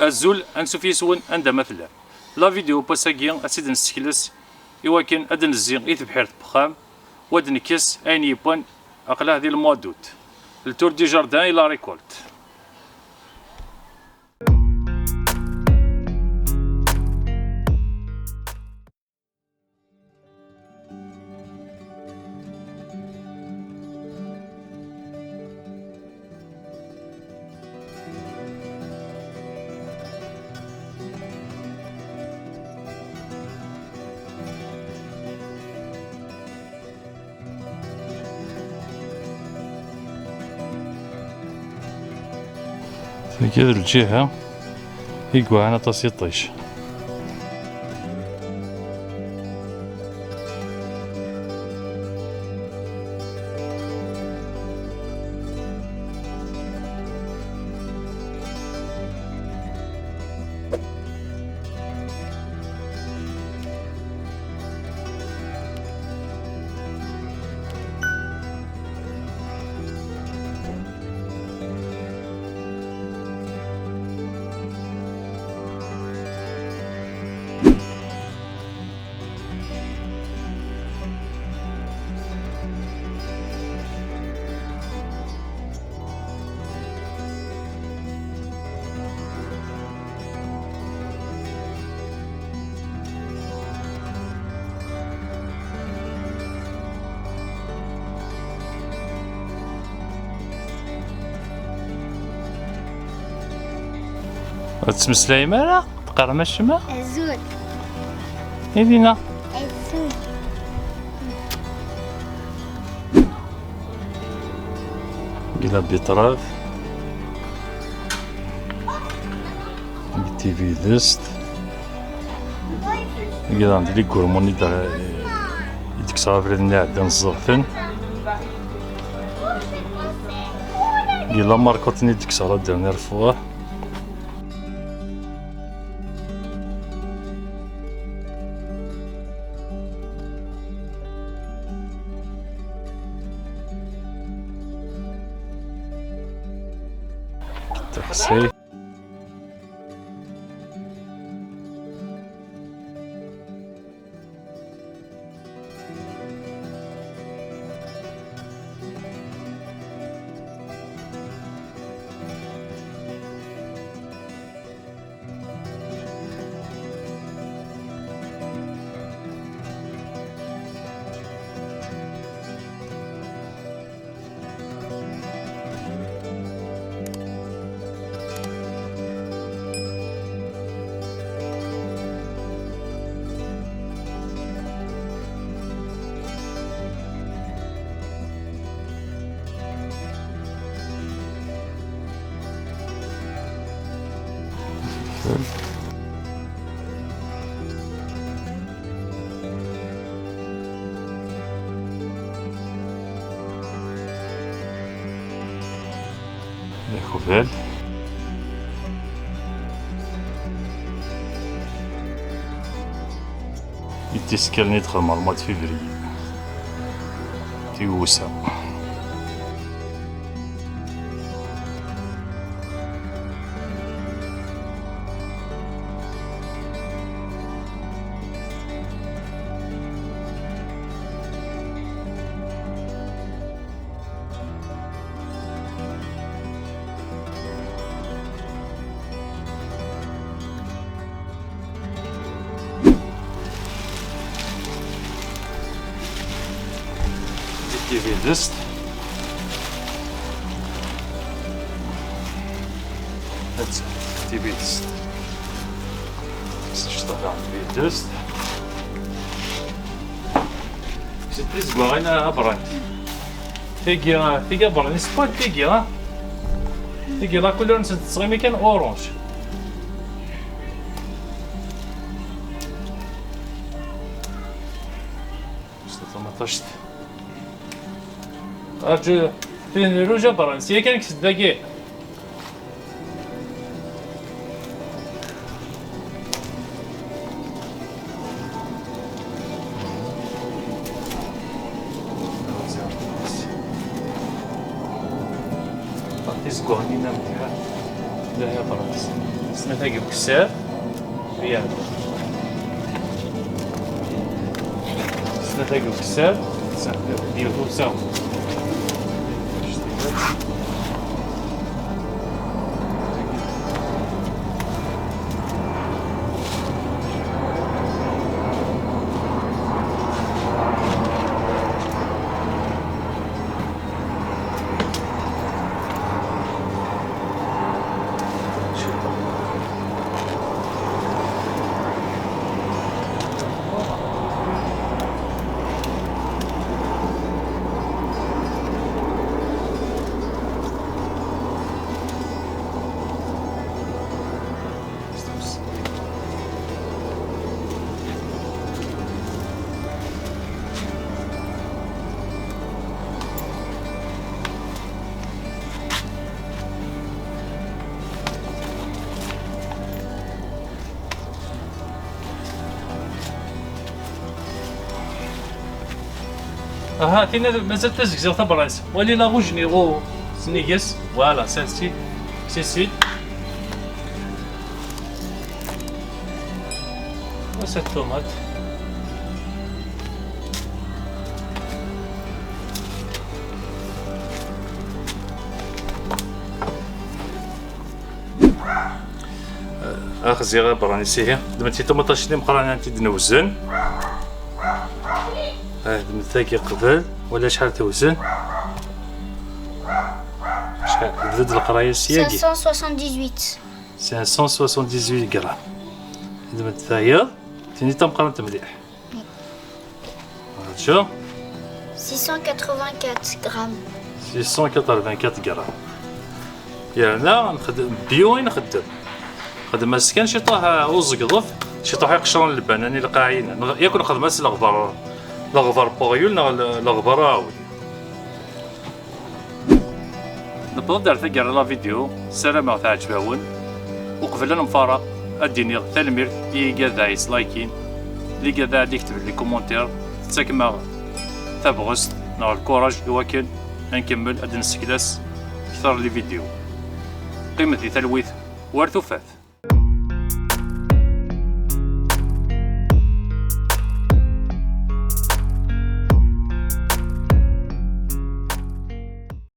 الزول انسوف يسون عند مثلا لا فيديو باساكيا اسيد نستكلس يواكن اد نزي ايت بحيرة بخام واد نكس اين يبان اقلا هذه الموا دوت التور دي جاردان الى ريكولت. في هذه الجهة يقوى طاس يطيش. تسمسلاي مالا تقرا ما الشما الزول يدينا الزول إلى بيطراف تي في دست إلى عندي لي كورموني دا يديك صافي اللي عندنا الزغفن إلى ماركوتني ديك صالة ديرنيير فوا تحسي خبال يتسكرني دخل مال فيفري تيوسا تي في دست تي في دست تشتغل في دست ستريس بغينا برانت تيجي برانت سبوت تيجي لا كل ناس تصغيمي كان اورانج طشت أرجو في روجا برانسية كان كسد ذاكي تيزكوهني نام هي خلاص سنتاقي بكسار يا سنتاقي بكسار ديالو ساو ها تينا مازال تزكزيغ تبراس ولي لا غوج نيغو سنيغيس فوالا سانسي سي وسا الطوماط اخ زيغا براني سيه دمتي طوماطاش اللي مقرانه انت دنوزن دمتاكي قبل ولا شحال توزن شحال بدات القرايه سياقي 578 غرام دمت هي تيني تمقرنت مليح شو 684 غرام يعني نخدم بيو نخدم خدم مسكن شي طاه وزقضف شي طاه يقشرون اللبان راني القاعين ياكل خدمات الغبار الغبار بوغيول الغبار عاود نبغى دار ثقر لا فيديو سلامة تعجبون وقبل نفارق اديني تلمير اللي قاعد عايز لايكين اللي قاعد عاد يكتب لي كومونتير تسكما تبغست نار الكوراج يوكل نكمل اد نسكلاس اكثر لي فيديو قيمتي تلويث وارث وفاث.